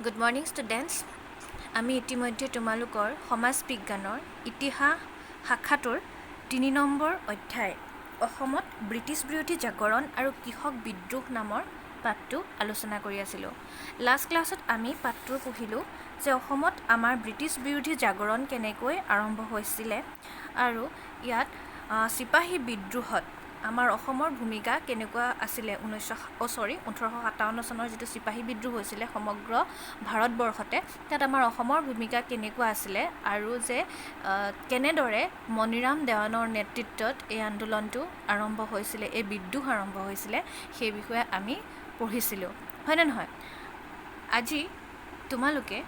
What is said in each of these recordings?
Good morning students. আমি ইতিমধ্যে তোমালোকৰ সমাজ বিজ্ঞানৰ ইতিহাস শাখাটোৰ ৩ নম্বৰ অধ্যায় অসমত ব্ৰিটিছ বিৰোধী জাগৰণ আৰু কৃষক বিদ্ৰোহ নামৰ পাঠটো আলোচনা কৰি আছিলোঁ। লাষ্ট ক্লাছত আমি পাঠটো পঢ়িলোঁ যে অসমত আমাৰ ব্ৰিটিছ বিৰোধী জাগৰণ কেনেকৈ আৰম্ভ হৈছিলে আৰু ইয়াত চিপাহী বিদ্ৰোহত আমাৰ অসমৰ ভূমিকা কেনেকুৱা আছিলে। 1857 চনৰ যিটো চিপাহী বিদ্ৰোহ হৈছিলে সমগ্ৰ ভাৰতবৰ্ষতে, তাত আমাৰ অসমৰ ভূমিকা কেনেকুৱা আছিলে আৰু যে কেনেদৰে মণিৰাম দেৱানৰ নেতৃত্বত এই আন্দোলনটো আৰম্ভ হৈছিলে, এই বিদ্ৰোহ আৰম্ভ হৈছিলে, সেই বিষয়ে আমি পঢ়িছিলোঁ, হয়নে নহয়? আজি তোমালোকে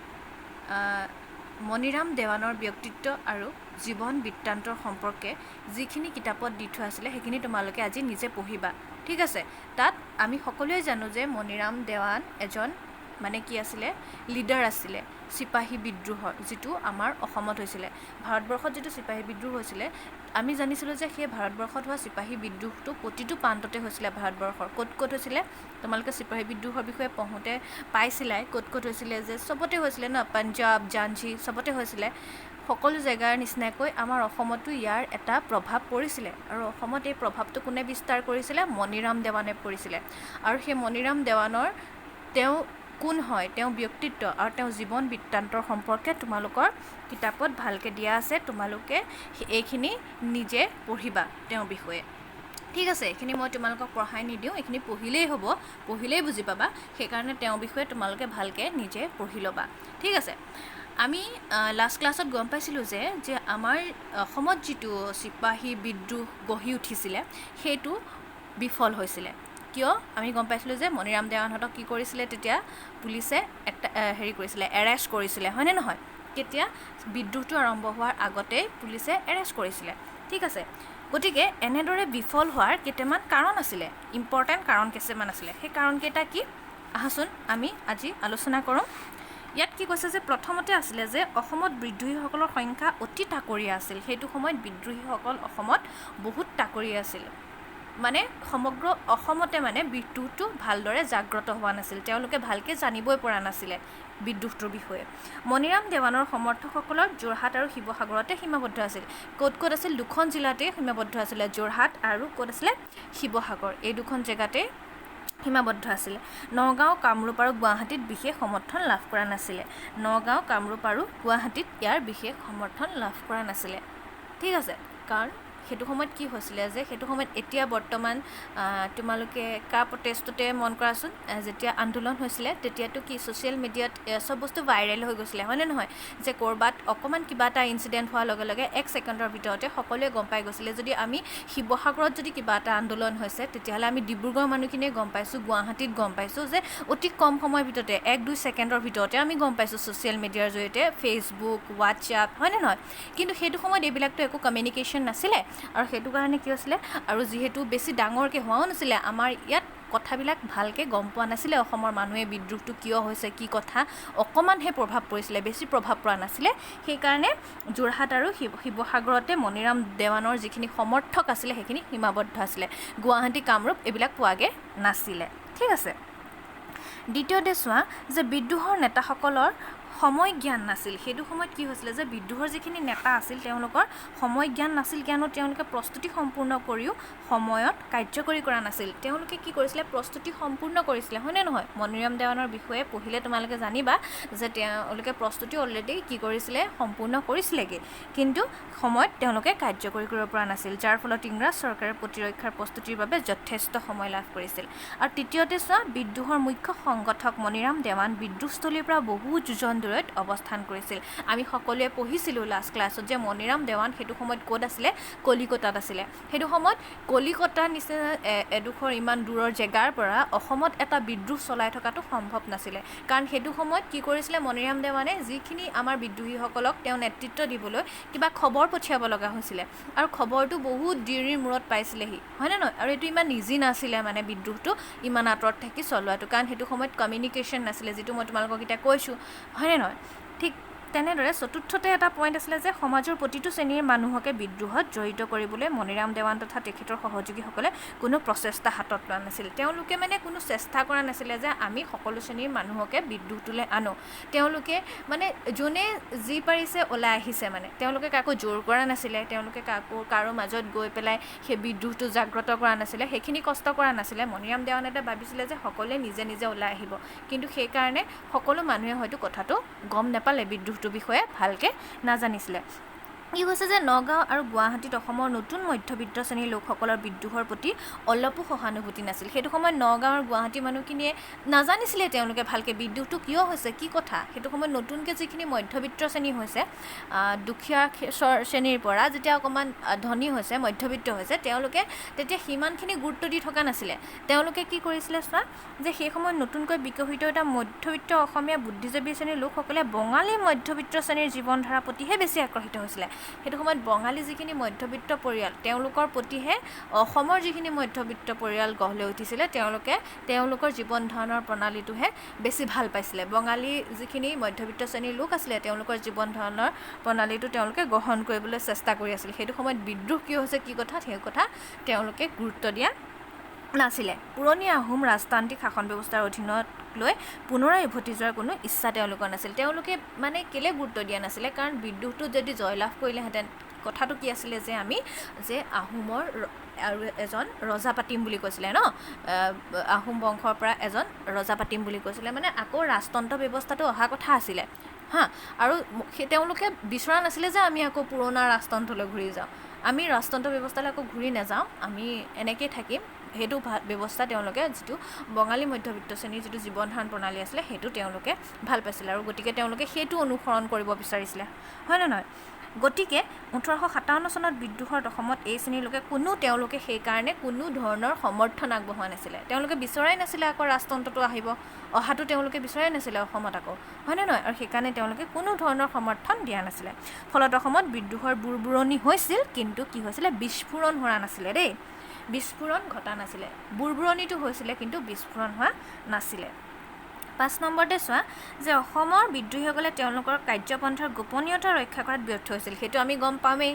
মণিৰাম দেৱানৰ ব্যক্তিত্ব আৰু জীৱন বৃত্তান্তৰ সম্পৰ্কে যিখিনি কিতাপত দি থোৱা আছিলে সেইখিনি তোমালোকে আজি নিজে পঢ়িবা, ঠিক আছে? তাত আমি সকলোৱে জানো যে মণিৰাম দেৱান এজন কি আছিলে, লিডাৰ আছিলে চিপাহী বিদ্ৰোহৰ, যিটো আমাৰ অসমত হৈছিলে। ভাৰতবৰ্ষত যিটো চিপাহী বিদ্ৰোহ হৈছিলে, আমি জানিছিলোঁ যে সেই ভাৰতবৰ্ষত হোৱা চিপাহী বিদ্ৰোহটো প্ৰতিটো প্ৰান্ততে হৈছিলে ভাৰতবৰ্ষৰ। ক'ত ক'ত হৈছিলে তোমালোকে চিপাহী বিদ্ৰোহৰ বিষয়ে পঢ়োঁতে পাইছিলাই, ক'ত ক'ত হৈছিলে, যে চবতে হৈছিলে ন, পাঞ্জাৱ ঝাঞ্চি চবতে হৈছিলে। সকলো জেগাৰ নিচিনাকৈ আমাৰ অসমতো ইয়াৰ এটা প্ৰভাৱ পৰিছিলে আৰু অসমত এই প্ৰভাৱটো কোনে বিস্তাৰ কৰিছিলে? মণিৰাম দেৱানে পৰিছিলে। আৰু সেই মণিৰাম দেৱানৰ তেওঁ কোন হয়, তেওঁ ব্যক্তিত্ব আৰু তেওঁ জীৱন বৃত্তান্তৰ সম্পৰ্কে তোমালোকৰ কিতাপত ভালকৈ দিয়া আছে। তোমালোকে এইখিনি নিজে পঢ়িবা তেওঁৰ বিষয়ে, ঠিক আছে? এইখিনি মই তোমালোকক পঢ়াই নিদিওঁ, এইখিনি পঢ়িলেই হ'ব, পঢ়িলেই বুজি পাবা। সেইকাৰণে তেওঁৰ বিষয়ে তোমালোকে ভালকৈ নিজে পঢ়ি ল'বা, ঠিক আছে? আমি লাষ্ট ক্লাছত গম পাইছিলোঁ যে আমাৰ অসমত যিটো চিপাহী বিদ্ৰোহ গঢ়ি উঠিছিলে সেইটো বিফল হৈছিলে। কিয়? আমি গম পাইছিলোঁ যে মণিৰাম দেৱানহঁতক কি কৰিছিলে, তেতিয়া পুলিচে একটা কৰিছিলে, এৰেষ্ট কৰিছিলে, হয়নে নহয়? কেতিয়া? বিদ্ৰোহটো আৰম্ভ হোৱাৰ আগতেই পুলিচে এৰেষ্ট কৰিছিলে, ঠিক আছে? গতিকে এনেদৰে বিফল হোৱাৰ কেইটামান কাৰণ আছিলে, ইম্পৰ্টেণ্ট কাৰণ কিছুমান আছিলে। সেই কাৰণকেইটা কি? আহাচোন আমি আজি আলোচনা কৰোঁ। ইয়াত কি কৈছে যে প্ৰথমতে আছিলে যে অসমত বিদ্ৰোহীসকলৰ সংখ্যা অতি তাকৰীয়া আছিল। সেইটো সময়ত বিদ্ৰোহীসকল অসমত বহুত তাকৰীয়া আছিল, সমগ্ৰ অসমতে বিদ্ৰোহটো ভালদৰে জাগ্ৰত হোৱা নাছিল, তেওঁলোকে ভালকৈ জানিবই পৰা নাছিলে বিদ্ৰোহটোৰ বিষয়ে। মণিৰাম দেৱানৰ সমৰ্থকসকলৰ যোৰহাট আৰু শিৱসাগৰতে সীমাবদ্ধ আছিল। ক'ত ক'ত আছিল? দুখন জিলাতে সীমাবদ্ধ আছিলে, যোৰহাট আৰু ক'ত আছিলে? শিৱসাগৰ। এই দুখন জেগাতে সীমাবদ্ধ আছিলে। নগাঁও, কামৰূপ আৰু গুৱাহাটীত বিশেষ সমৰ্থন লাভ কৰা নাছিলে। নগাঁও, কামৰূপ আৰু গুৱাহাটীত ইয়াৰ বিশেষ সমৰ্থন লাভ কৰা নাছিলে, ঠিক আছে? কাৰণ সেইটো সময়ত কি হৈছিলে, যে সেইটো সময়ত এতিয়া বৰ্তমান তোমালোকে কাৰ প্ৰটেষ্টতে মন কৰাচোন, যেতিয়া আন্দোলন হৈছিলে তেতিয়াতো কি ছ'চিয়েল মিডিয়াত চব বস্তু ভাইৰেল হৈ গৈছিলে, হয়নে নহয়? যে ক'ৰবাত অকণমান কিবা এটা ইনচিডেণ্ট হোৱাৰ লগে লগে 1 ছেকেণ্ডৰ ভিতৰতে সকলোৱে গম পাই গৈছিলে। যদি আমি শিৱসাগৰত যদি কিবা এটা আন্দোলন হৈছে, তেতিয়াহ'লে আমি ডিব্ৰুগড়ৰ মানুহখিনিয়ে গম পাইছোঁ, গুৱাহাটীত গম পাইছোঁ, যে অতি কম সময়ৰ ভিতৰতে 1-2 ছেকেণ্ডৰ ভিতৰতে আমি গম পাইছোঁ ছ'চিয়েল মিডিয়াৰ জৰিয়তে, ফেচবুক, হোৱাটছআপ, হয়নে নহয়? কিন্তু সেইটো সময়ত এইবিলাকতো একো কমিউনিকেশ্যন নাছিলে আৰু সেইটো কাৰণে কি হৈছিলে, আৰু যিহেতু বেছি ডাঙৰকৈ হোৱাও নাছিলে, আমাৰ ইয়াত কথাবিলাক ভালকৈ গম পোৱা নাছিলে অসমৰ মানুহে, বিদ্ৰোহটো কিয় হৈছে, কি কথা, অকণমানহে প্ৰভাৱ পৰিছিলে, বেছি প্ৰভাৱ পৰা নাছিলে। সেইকাৰণে যোৰহাট আৰু শিৱসাগৰতে মণিৰাম দেৱানৰ যিখিনি সমৰ্থক আছিলে সেইখিনি সীমাবদ্ধ আছিলে। গুৱাহাটী, কামৰূপ এইবিলাক পোৱাগৈ নাছিলে, ঠিক আছে? দ্বিতীয়তে চোৱা যে বিদ্ৰোহৰ নেতাসকলৰ সময় জ্ঞান নাছিল। সেইটো সময়ত কি হৈছিলে, যে বিদ্ৰোহৰ যিখিনি নেতা আছিল তেওঁলোকৰ সময় জ্ঞান নাছিল, কিয়নো তেওঁলোকে প্ৰস্তুতি সম্পূৰ্ণ কৰিও সময়ত কাৰ্যকৰী কৰা নাছিল। তেওঁলোকে কি কৰিছিলে, প্ৰস্তুতি সম্পূৰ্ণ কৰিছিলে, হয়নে নহয়? মণিৰাম দেৱানৰ বিষয়ে পঢ়িলে তোমালোকে জানিবা যে তেওঁলোকে প্ৰস্তুতি অলৰেডি কি কৰিছিলে, সম্পূৰ্ণ কৰিছিলেগৈ, কিন্তু সময়ত তেওঁলোকে কাৰ্যকৰী কৰিব পৰা নাছিল, যাৰ ফলত ইংৰাজ চৰকাৰে প্ৰতিৰক্ষাৰ প্ৰস্তুতিৰ বাবে যথেষ্ট সময় লাভ কৰিছিল। আৰু তৃতীয়তে চোৱা, বিদ্ৰোহৰ মুখ্য সংগঠক মণিৰাম দেৱান বিদ্ৰোহস্থলীৰ পৰা বহু যোজন দূৰৈত অৱস্থান কৰিছিল। আমি সকলোৱে পঢ়িছিলোঁ লাষ্ট ক্লাছত যে মণিৰাম দেৱান সেইটো সময়ত ক'ত আছিলে, কলিকতাত আছিলে। সেইটো সময়ত কলিকতাৰ নিচিনা এডোখৰ ইমান দূৰৰ জেগাৰ পৰা অসমত এটা বিদ্ৰোহ চলাই থকাটো সম্ভৱ নাছিলে, কাৰণ সেইটো সময়ত কি কৰিছিলে মণিৰাম দেৱানে, যিখিনি আমাৰ বিদ্ৰোহীসকলক তেওঁ নেতৃত্ব দিবলৈ কিবা খবৰ পঠিয়াব লগা হৈছিলে, আৰু খবৰটো বহুত দেৰিৰ মূৰত পাইছিলেহি, হয়নে নহয়? আৰু এইটো ইমান ইজি নাছিলে, বিদ্ৰোহটো ইমান আঁতৰত থাকি চলোৱাটো, কাৰণ সেইটো সময়ত কমিউনিকেশ্যন নাছিলে, যিটো মই তোমালোকক এতিয়া কৈছোঁ, হয়নে নহয়? ঠিক তেনেদৰে চতুৰ্থতে এটা পইণ্ট আছিলে যে সমাজৰ প্ৰতিটো শ্ৰেণীৰ মানুহকে বিদ্ৰোহত জড়িত কৰিবলৈ মণিৰাম দেৱান তথা তেখেতৰ সহযোগীসকলে কোনো প্ৰচেষ্টা হাতত লোৱা নাছিল। তেওঁলোকে মানে কোনো চেষ্টা কৰা নাছিলে যে আমি সকলো শ্ৰেণীৰ মানুহকে বিদ্ৰোহটোলৈ আনো। তেওঁলোকে মানে যোনে যি পাৰিছে ওলাই আহিছে, মানে তেওঁলোকে কাকো জোৰ কৰা নাছিলে, তেওঁলোকে কাৰো মাজত গৈ পেলাই সেই বিদ্ৰোহটো জাগ্ৰত কৰা নাছিলে, সেইখিনি কষ্ট কৰা নাছিলে। মণিৰাম দেৱানে ভাবিছিলে যে সকলোৱে নিজে নিজে ওলাই আহিব, কিন্তু সেইকাৰণে সকলো মানুহে হয়তো কথাটো গম নাপালে, বিদ্ৰোহটোৰ বিষয়ে ভালকৈ নাজানিছিলে। কি হৈছে যে নগাঁও আৰু গুৱাহাটীত অসমৰ নতুন মধ্যবিত্ত শ্ৰেণীৰ লোকসকলৰ বিদ্ৰোহৰ প্ৰতি অলপো সহানুভূতি নাছিল। সেইটো সময়ত নগাঁও আৰু গুৱাহাটীৰ মানুহখিনিয়ে নাজানিছিলে তেওঁলোকে ভালকৈ বিদ্ৰোহটো কিয় হৈছে, কি কথা। সেইটো সময়ত নতুনকৈ যিখিনি মধ্যবিত্ত শ্ৰেণী হৈছে, দুখীয়া শ্ৰেণীৰ পৰা যেতিয়া অকণমান ধনী হৈছে, মধ্যবিত্ত হৈছে, তেওঁলোকে তেতিয়া সিমানখিনি গুৰুত্ব দি থকা নাছিলে। তেওঁলোকে কি কৰিছিলে চোৱা, যে সেই সময়ত নতুনকৈ বিকশিত এটা মধ্যবিত্ত অসমীয়া বুদ্ধিজীৱী শ্ৰেণীৰ লোকসকলে বঙালী মধ্যবিত্ত শ্ৰেণীৰ জীৱনধাৰাৰ প্ৰতিহে বেছি আকৰ্ষিত হৈছিলে। সেইটো সময়ত বঙালী যিখিনি মধ্যবিত্ত পৰিয়াল, তেওঁলোকৰ প্ৰতিহে অসমৰ যিখিনি মধ্যবিত্ত পৰিয়াল গঢ় লৈ উঠিছিলে, তেওঁলোকৰ জীৱন ধাৰণৰ প্ৰণালীটোহে বেছি ভাল পাইছিলে। বঙালী যিখিনি মধ্যবিত্ত শ্ৰেণীৰ লোক আছিলে, তেওঁলোকৰ জীৱন ধাৰণৰ প্ৰণালীটো তেওঁলোকে গ্ৰহণ কৰিবলৈ চেষ্টা কৰি আছিল। সেইটো সময়ত বিদ্ৰোহ কি হৈছে, কি কথা, সেই কথা তেওঁলোকে গুৰুত্ব দিয়া নাছিলে। পুৰণি আহোম ৰাজতান্ত্ৰিক শাসন ব্যৱস্থাৰ অধীনত লৈ পুনৰাই উভতি যোৱাৰ কোনো ইচ্ছা তেওঁলোকৰ নাছিল। তেওঁলোকে মানে কেলৈ গুৰুত্ব দিয়া নাছিলে, কাৰণ বিদ্ৰোহটো যদি জয়লাভ কৰিলেহেঁতেন, কথাটো কি আছিলে যে আহোমৰ আৰু এজন ৰজা পাতিম বুলি কৈছিলে ন, আহোম বংশৰ পৰা এজন ৰজা পাতিম বুলি কৈছিলে, মানে আকৌ ৰাজতন্ত্ৰ ব্যৱস্থাটো অহা কথা আছিলে আৰু তেওঁলোকে বিচৰা নাছিলে যে আমি আকৌ পুৰণা ৰাজতন্ত্ৰলৈ ঘূৰি যাওঁ, আমি ৰাজতন্ত্ৰ ব্যৱস্থালৈ আকৌ ঘূৰি নাযাওঁ, আমি এনেকেই থাকিম। সেইটো ব্যৱস্থা তেওঁলোকে, যিটো বঙালী মধ্যবিত্ত শ্ৰেণীৰ যিটো জীৱন ধাৰণ প্ৰণালী আছিলে, সেইটো তেওঁলোকে ভাল পাইছিলে আৰু গতিকে তেওঁলোকে সেইটো অনুসৰণ কৰিব বিচাৰিছিলে, হয় নে নহয়। গতিকে 1857 চনত বিদ্ৰোহৰ অসমত এই শ্ৰেণীৰ লোকে তেওঁলোকে সেইকাৰণে কোনো ধৰণৰ সমৰ্থন আগবঢ়োৱা নাছিলে। তেওঁলোকে বিচৰাই নাছিলে আকৌ ৰাজতন্ত্ৰটো অহাটো তেওঁলোকে বিচৰাই নাছিলে অসমত আকৌ, হয়নে নহয়। আৰু সেইকাৰণে তেওঁলোকে কোনো ধৰণৰ সমৰ্থন দিয়া নাছিলে। ফলত অসমত বিদ্ৰোহৰ বুৰবুৰণি হৈছিল, কিন্তু কি হৈছিলে, বিস্ফোৰণ হোৱা নাছিলে দেই, বিস্ফোৰণ ঘটা নাছিলে। বুৰবুৰণিটো হৈছিলে, কিন্তু বিস্ফোৰণ হোৱা নাছিলে। 5 নম্বৰতে চোৱা যে অসমৰ বিদ্ৰোহীসকলে তেওঁলোকৰ কাৰ্যপন্থাৰ গোপনীয়তা ৰক্ষা কৰাত ব্যৰ্থ হৈছিল। সেইটো আমি গম পামেই,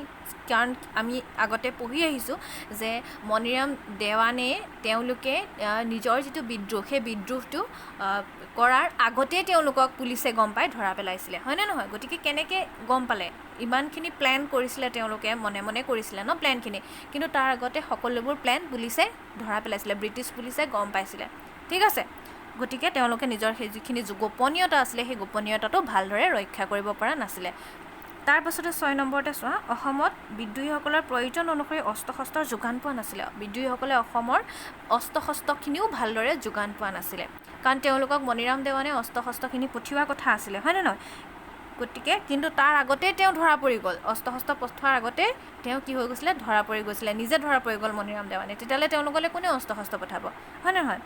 কাৰণ আমি আগতে পঢ়ি আহিছোঁ যে মণিৰাম দেৱানে তেওঁলোকে নিজৰ যিটো বিদ্ৰোহ, সেই বিদ্ৰোহটো কৰাৰ আগতেই তেওঁলোকক পুলিচে গম পাই ধৰা পেলাইছিলে, হয়নে নহয়। গতিকে কেনেকৈ গম পালে, ইমানখিনি প্লেন কৰিছিলে তেওঁলোকে, মনে মনে কৰিছিলে ন প্লেনখিনি, কিন্তু তাৰ আগতে সকলোবোৰ প্লেন পুলিচে ধৰা পেলাইছিলে, ব্ৰিটিছ পুলিচে গম পাইছিলে, ঠিক আছে। গতিকে তেওঁলোকে নিজৰ সেই যিখিনি গোপনীয়তা আছিলে, সেই গোপনীয়তাটো ভালদৰে ৰক্ষা কৰিব পৰা নাছিলে। তাৰপাছতে 6 নম্বৰতে চোৱা, অসমত বিদ্ৰোহীসকলৰ প্ৰয়োজন অনুসৰি অস্ত্ৰ শস্ত্ৰৰ যোগান পোৱা নাছিলে। বিদ্ৰোহীসকলে অসমৰ অস্ত্ৰ শস্ত্ৰখিনিও ভালদৰে যোগান পোৱা নাছিলে, কাৰণ তেওঁলোকক মণিৰাম দেৱানে অস্ত্ৰ শস্ত্ৰখিনি পঠিওৱাৰ কথা আছিলে, হয়নে নহয়। গতিকে কিন্তু তাৰ আগতেই তেওঁ ধৰা পৰি গ'ল, অস্ত্ৰ শস্ত্ৰ পঠোৱাৰ আগতে তেওঁ কি হৈ গৈছিলে, ধৰা পৰি গৈছিলে, নিজে ধৰা পৰি গ'ল মণিৰাম দেৱানে। তেতিয়াহ'লে তেওঁলোকলৈ কোনে অস্ত্ৰ শস্ত্ৰ পঠাব, হয়নে নহয়।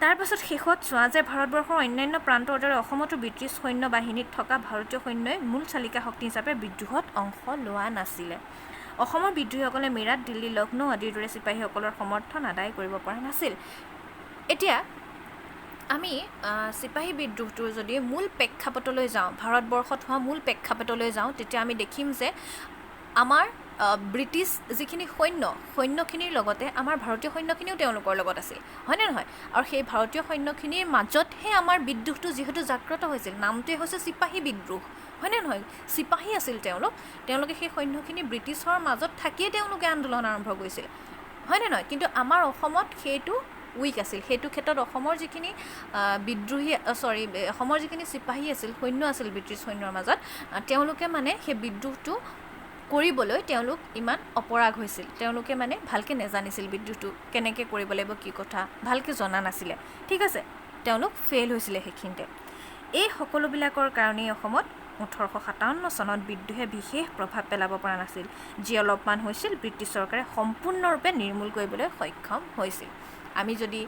তাৰপাছত শেষত চোৱা যে ভাৰতবৰ্ষৰ অন্যান্য প্ৰান্তৰ দৰে অসমতো ব্ৰিটিছ সৈন্য বাহিনীত থকা ভাৰতীয় সৈন্যই মূল চালিকা শক্তি হিচাপে বিদ্ৰোহত অংশ লোৱা নাছিলে। অসমৰ বিদ্ৰোহীসকলে মিৰাট, দিল্লী, লক্ষ্ণৌ আদিৰ দৰে চিপাহীসকলৰ সমৰ্থন আদায় কৰিব পৰা নাছিল। এতিয়া আমি চিপাহী বিদ্ৰোহটোৰ যদি মূল প্ৰেক্ষাপটলৈ যাওঁ, ভাৰতবৰ্ষত হোৱা মূল প্ৰেক্ষাপটলৈ যাওঁ, তেতিয়া আমি দেখিম যে আমাৰ ব্ৰিটিছ যিখিনি সৈন্যখিনিৰ লগতে আমাৰ ভাৰতীয় সৈন্যখিনিও তেওঁলোকৰ লগত আছিল, হয়নে নহয়। আৰু সেই ভাৰতীয় সৈন্যখিনিৰ মাজতহে আমাৰ বিদ্ৰোহটো যিহেতু জাগ্ৰত হৈছিল, নামটোৱে হৈছে চিপাহী বিদ্ৰোহ, হয়নে নহয়। চিপাহী আছিল তেওঁলোকে সেই সৈন্যখিনি ব্ৰিটিছৰ মাজত থাকিয়ে তেওঁলোকে আন্দোলন আৰম্ভ কৰিছিল, হয়নে নহয়। কিন্তু আমাৰ অসমত সেইটো উইক আছিল। সেইটো ক্ষেত্ৰত অসমৰ যিখিনি অসমৰ যিখিনি চিপাহী আছিল, সৈন্য আছিল ব্ৰিটিছ সৈন্যৰ মাজত, তেওঁলোকে মানে সেই বিদ্ৰোহটো কৰিবলৈ তেওঁলোক ইমান অপৰাগ হৈছিল, তেওঁলোকে মানে ভালকৈ নেজানিছিল বিদ্ৰোহটো কেনেকৈ কৰিব লাগিব, কি কথা ভালকৈ জনা নাছিলে, ঠিক আছে। তেওঁলোক ফেইল হৈছিলে সেইখিনিতে। এই সকলোবিলাকৰ কাৰণেই অসমত 1857 চনত বিদ্ৰোহে বিশেষ প্ৰভাৱ পেলাব পৰা নাছিল। যি অলপমান হৈছিল, ব্ৰিটিছ চৰকাৰে সম্পূৰ্ণৰূপে নিৰ্মূল কৰিবলৈ সক্ষম হৈছিল। আমি যদি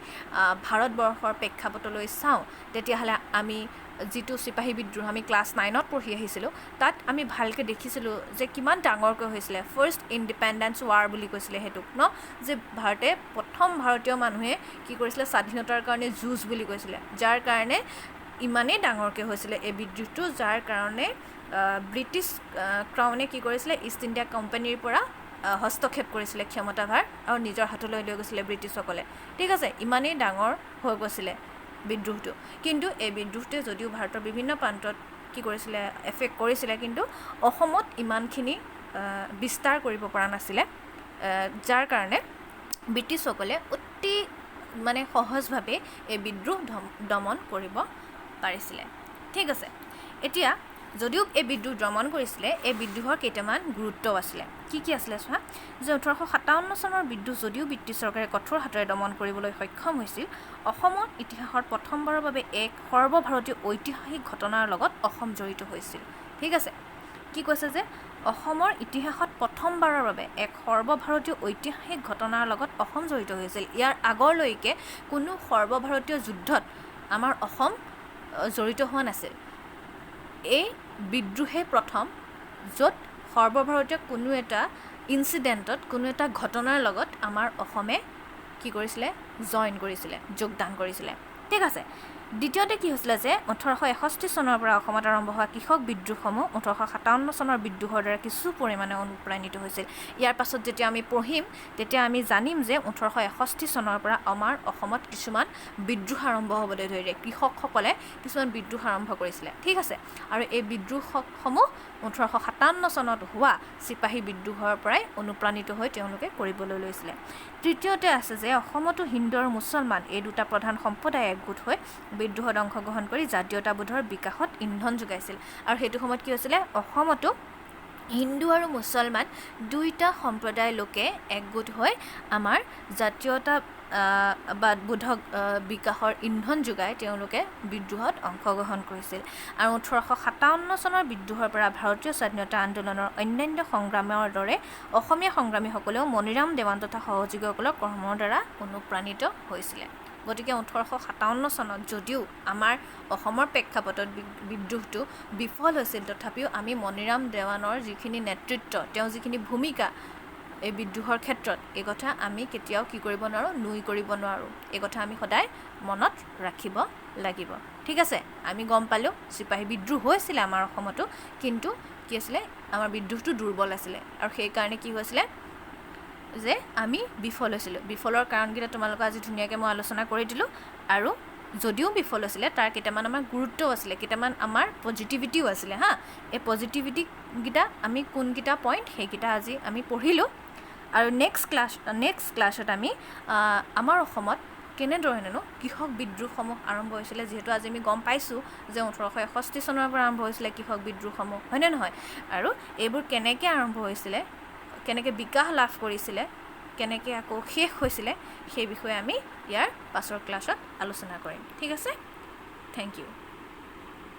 ভাৰতবৰ্ষৰ প্ৰেক্ষাপটলৈ চাওঁ, তেতিয়াহ'লে আমি যিটো চিপাহী বিদ্ৰোহ আমি ক্লাছ 9ত পঢ়ি আহিছিলোঁ, তাত আমি ভালকৈ দেখিছিলোঁ যে কিমান ডাঙৰকৈ হৈছিলে। ফাৰ্ষ্ট ইণ্ডিপেণ্ডেঞ্চ ৱাৰ বুলি কৈছিলে সেইটোক ন, যে প্ৰথম ভাৰতীয় মানুহে কি কৰিছিলে, স্বাধীনতাৰ কাৰণে যুঁজ বুলি কৈছিলে, যাৰ কাৰণে ইমানেই ডাঙৰকৈ হৈছিলে এই বিদ্ৰোহটো, যাৰ কাৰণে ব্ৰিটিছ ক্ৰাউনে কি কৰিছিলে, ইষ্ট ইণ্ডিয়া কোম্পানীৰ পৰা হস্তক্ষেপ কৰিছিলে ক্ষমতাভাৰ আৰু নিজৰ হাতলৈ লৈ গৈছিলে ব্ৰিটিছসকলে। ঠিক আছে, ইমানেই ডাঙৰ হৈ গৈছিলে বিদ্ৰোহটো। কিন্তু এই বিদ্ৰোহটোৱে যদিও ভাৰতৰ বিভিন্ন প্ৰান্তত কি কৰিছিলে, এফেক্ট কৰিছিলে, কিন্তু অসমত ইমানখিনি বিস্তাৰ কৰিব পৰা নাছিলে, যাৰ কাৰণে ব্ৰিটিছসকলে অতি মানে সহজভাৱে এই বিদ্ৰোহ দমন কৰিব পাৰিছিলে। ঠিক আছে, এতিয়া যদিও এই বিদ্ৰোহ দমন কৰিছিলে, এই বিদ্ৰোহৰ কেইটামান গুৰুত্বও আছিলে। কি আছিলে চোৱা, যে 1857 চনৰ বিদ্ৰোহ যদিও ব্ৰিটিছ চৰকাৰে কঠোৰ হাতেৰে দমন কৰিবলৈ সক্ষম হৈছিল, অসমৰ ইতিহাসত প্ৰথমবাৰৰ বাবে এক সৰ্বভাৰতীয় ঐতিহাসিক ঘটনাৰ লগত অসম জড়িত হৈছিল। ঠিক আছে, কি কৈছে যে অসমৰ ইতিহাসত প্ৰথমবাৰৰ বাবে এক সৰ্বভাৰতীয় ঐতিহাসিক ঘটনাৰ লগত অসম জড়িত হৈছিল। ইয়াৰ আগৰলৈকে কোনো সৰ্বভাৰতীয় যুদ্ধত আমাৰ অসম জড়িত হোৱা নাছিল। এই বিদ্ৰোহে প্ৰথম, য'ত সৰ্বভাৰতীয় কোনো এটা ইনচিডেণ্টত, কোনো এটা ঘটনাৰ লগত আমাৰ অসমে কি কৰিছিলে, জইন কৰিছিলে, যোগদান কৰিছিলে। ঠিক আছে, দ্বিতীয়তে কি হৈছিলে যে 1861 চনৰ পৰা অসমত আৰম্ভ হোৱা কৃষক বিদ্ৰোহসমূহ 1857 চনৰ বিদ্ৰোহৰ দ্বাৰা কিছু পৰিমাণে অনুপ্ৰাণিত হৈছিল। ইয়াৰ পাছত যেতিয়া আমি পঢ়িম, তেতিয়া আমি জানিম যে 1861 চনৰ পৰা আমাৰ অসমত কিছুমান বিদ্ৰোহ আৰম্ভ হ'বলৈ ধৰিলে, কৃষকসকলে কিছুমান বিদ্ৰোহ আৰম্ভ কৰিছিলে। ঠিক আছে, আৰু এই বিদ্ৰোহসমূহ 1857 চনত হোৱা চিপাহী বিদ্ৰোহৰ পৰাই অনুপ্ৰাণিত হৈ তেওঁলোকে কৰিবলৈ লৈছিলে। তৃতীয়তে আছে যে অসমতো হিন্দু আৰু মুছলমান এই দুটা প্ৰধান সম্প্ৰদায় একগোট হৈ বিদ্ৰোহত অংশগ্ৰহণ কৰি জাতীয়তাবোধৰ বিকাশত ইন্ধন যোগাইছিল। আৰু সেইটো সময়ত কি হৈছিলে, অসমতো হিন্দু আৰু মুছলমান দুইটা সম্প্ৰদায়ৰ লোকে একগোট হৈ আমাৰ জাতীয়তা বোধক বিকাশৰ ইন্ধন যোগাই তেওঁলোকে বিদ্ৰোহত অংশগ্ৰহণ কৰিছিল। আৰু 1857 চনৰ বিদ্ৰোহৰ পৰা ভাৰতীয় স্বাধীনতা আন্দোলনৰ অন্যান্য সংগ্ৰামৰ দৰে অসমীয়া সংগ্ৰামীসকলেও মণিৰাম দেৱান তথা সহযোগীসকলৰ কৰ্মৰ দ্বাৰা অনুপ্ৰাণিত হৈছিলে। গতিকে 1857 চনত যদিও আমাৰ অসমৰ প্ৰেক্ষাপটত বিদ্ৰোহটো বিফল হৈছিল, তথাপিও আমি মণিৰাম দেৱানৰ যিখিনি নেতৃত্ব, তেওঁ যিখিনি ভূমিকা এই বিদ্ৰোহৰ ক্ষেত্ৰত, এই কথা আমি কেতিয়াও কি কৰিব নোৱাৰোঁ, নুই কৰিব নোৱাৰোঁ। এই কথা আমি সদায় মনত ৰাখিব লাগিব। ঠিক আছে, আমি গম পালোঁ চিপাহী বিদ্ৰোহ হৈছিলে আমাৰ অসমতো, কিন্তু কি আছিলে, আমাৰ বিদ্ৰোহটো দুৰ্বল আছিলে, আৰু সেইকাৰণে কি হৈছিলে যে আমি বিফল হৈছিলোঁ। বিফলৰ কাৰণকেইটা তোমালোকক আজি ধুনীয়াকৈ মই আলোচনা কৰি দিলোঁ। আৰু যদিও বিফল হৈছিলে, তাৰ কেইটামান আমাৰ গুৰুত্বও আছিলে, কেইটামান আমাৰ পজিটিভিটিও আছিলে। এই পজিটিভিটিকেইটা আমি কোনকেইটা পইণ্ট, সেইকেইটা আজি আমি পঢ়িলোঁ। আৰু নেক্সট ক্লাছত আমি আমাৰ অসমত কেনেধৰণেনো কৃষক বিদ্ৰোহসমূহ আৰম্ভ হৈছিলে, যিহেতু আজি আমি গম পাইছোঁ যে 1861 চনৰ পৰা আৰম্ভ হৈছিলে কৃষক বিদ্ৰোহসমূহ, হয়নে নহয়? আৰু এইবোৰ কেনেকৈ আৰম্ভ হৈছিলে, কেনেকৈ বিকাশ লাভ কৰিছিলে, কেনেকৈ আকৌ শেষ হৈছিলে, সেই বিষয়ে আমি ইয়াৰ পাছৰ ক্লাছত আলোচনা কৰিম। ঠিক আছে, থেংক ইউ।